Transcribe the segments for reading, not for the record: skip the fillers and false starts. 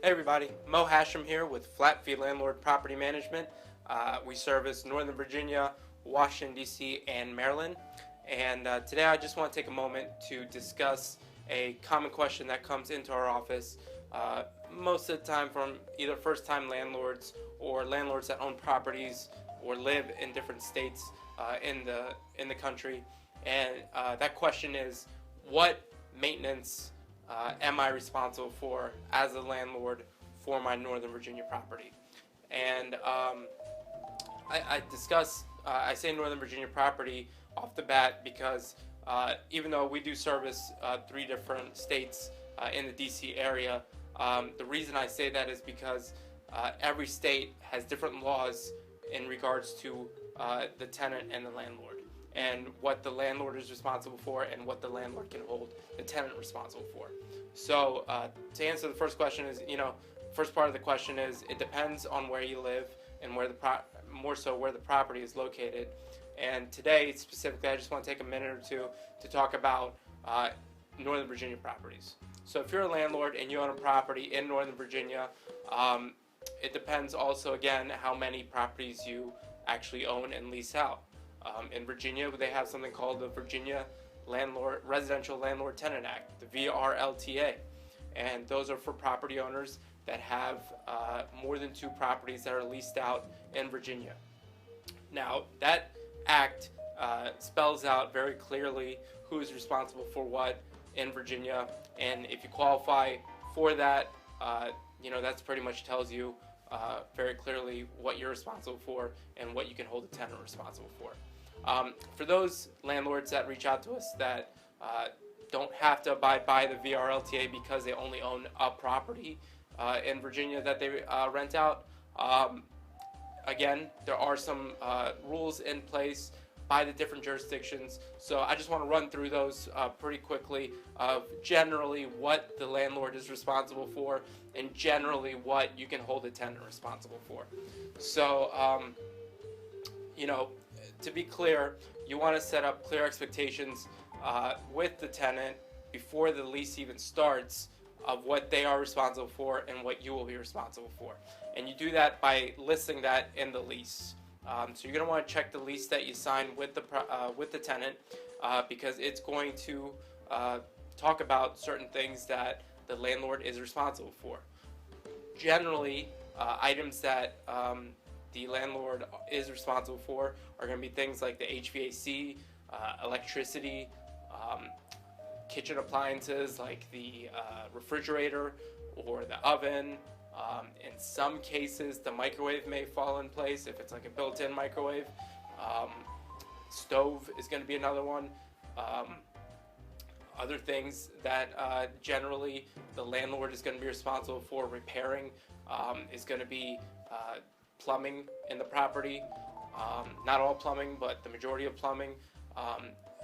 Hey everybody, Mo Hashem here with Flat Fee Landlord Property Management. We service Northern Virginia, Washington DC, and Maryland. And today I just want to take a moment to discuss a common question that comes into our office most of the time from either first-time landlords or landlords that own properties or live in different states in the country. And that question is, what maintenance am I responsible for as a landlord for my Northern Virginia property? And I say Northern Virginia property off the bat because even though we do service 3 different states in the DC area, the reason I say that is because every state has different laws in regards to the tenant and the landlord, and what the landlord is responsible for and what the landlord can hold the tenant responsible for. So to answer the first question is, first part of the question is, it depends on where you live and where more so where the property is located. And today specifically I just want to take a minute or two to talk about Northern Virginia properties. So if you're a landlord and you own a property in Northern Virginia, it depends also again how many properties you actually own and lease out. In Virginia, they have something called the Virginia Residential Landlord Tenant Act, the VRLTA, and those are for property owners that have more than 2 properties that are leased out in Virginia. Now, that act spells out very clearly who is responsible for what in Virginia, and if you qualify for that, that's pretty much tells you very clearly what you're responsible for and what you can hold a tenant responsible for. For those landlords that reach out to us that don't have to abide by the VRLTA because they only own a property in Virginia that they rent out, again, there are some rules in place by the different jurisdictions. So I just want to run through those pretty quickly of generally what the landlord is responsible for and generally what you can hold a tenant responsible for. So, to be clear, you want to set up clear expectations with the tenant before the lease even starts of what they are responsible for and what you will be responsible for. And you do that by listing that in the lease. So you're going to want to check the lease that you sign with the tenant because it's going to talk about certain things that the landlord is responsible for. Generally, items that the landlord is responsible for are going to be things like the HVAC, electricity, kitchen appliances like the refrigerator or the oven. In some cases, the microwave may fall in place if it's like a built-in microwave. Stove is going to be another one. Other things that generally the landlord is going to be responsible for repairing is going to be plumbing in the property. Not all plumbing, but the majority of plumbing,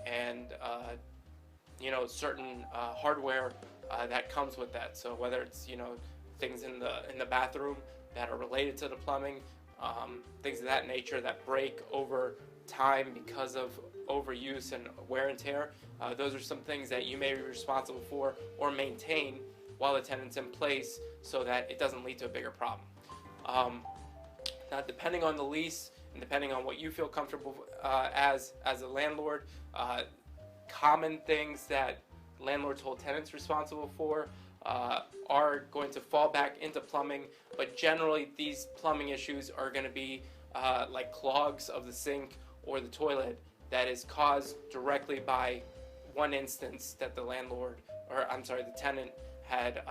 and certain hardware that comes with that. So whether it's things in the bathroom that are related to the plumbing, things of that nature that break over time because of overuse and wear and tear. Those are some things that you may be responsible for or maintain while the tenant's in place so that it doesn't lead to a bigger problem. Now, depending on the lease and depending on what you feel comfortable as a landlord, common things that landlords hold tenants responsible for are going to fall back into plumbing, but generally these plumbing issues are going to be like clogs of the sink or the toilet that is caused directly by one instance that the tenant had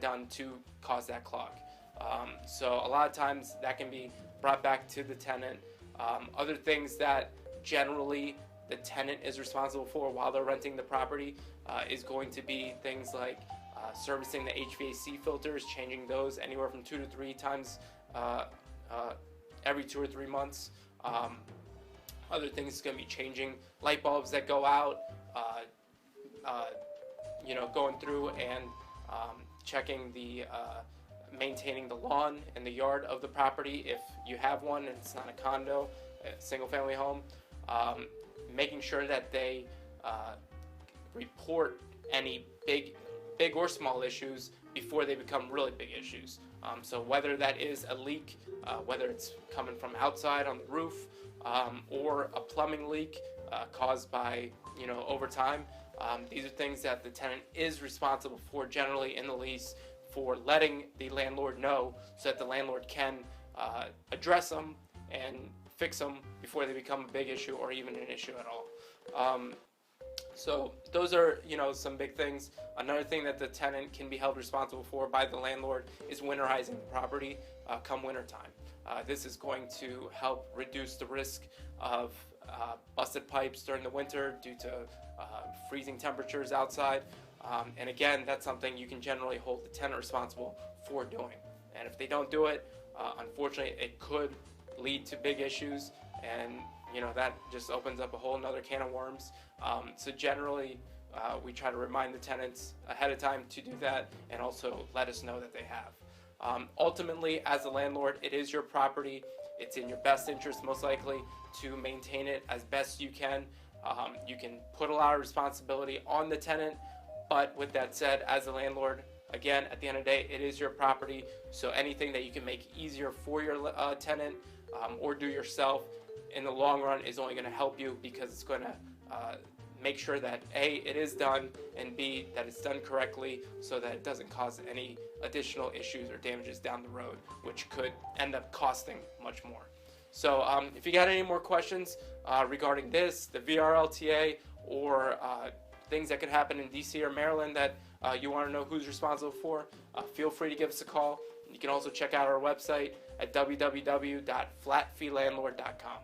done to cause that clog. So a lot of times that can be brought back to the tenant. Other things that generally the tenant is responsible for while they're renting the property is going to be things like servicing the HVAC filters, changing those anywhere from 2 to 3 times every 2 or 3 months. Other things is going to be changing light bulbs that go out, going through and checking maintaining the lawn and the yard of the property if you have one and it's not a condo, a single family home. Making sure that they report any big or small issues before they become really big issues. So whether that is a leak, whether it's coming from outside on the roof, or a plumbing leak caused by, over time, these are things that the tenant is responsible for generally in the lease, for letting the landlord know so that the landlord can address them and fix them before they become a big issue or even an issue at all. So those are, some big things. Another thing that the tenant can be held responsible for by the landlord is winterizing the property come wintertime. This is going to help reduce the risk of busted pipes during the winter due to freezing temperatures outside. And again, that's something you can generally hold the tenant responsible for doing. And if they don't do it, unfortunately, it could lead to big issues, and that just opens up a whole nother can of worms. So generally, we try to remind the tenants ahead of time to do that, and also let us know that they have. Ultimately, as a landlord, it is your property. It's in your best interest, most likely, to maintain it as best you can. You can put a lot of responsibility on the tenant, but with that said, as a landlord, again, at the end of the day, it is your property. So anything that you can make easier for your tenant or do yourself in the long run is only going to help you, because it's going to make sure that A, it is done, and B, that it's done correctly so that it doesn't cause any additional issues or damages down the road, which could end up costing much more. So if you got any more questions regarding this, the VRLTA, or things that could happen in DC or Maryland that you want to know who's responsible for, feel free to give us a call. You can also check out our website at www.flatfeelandlord.com.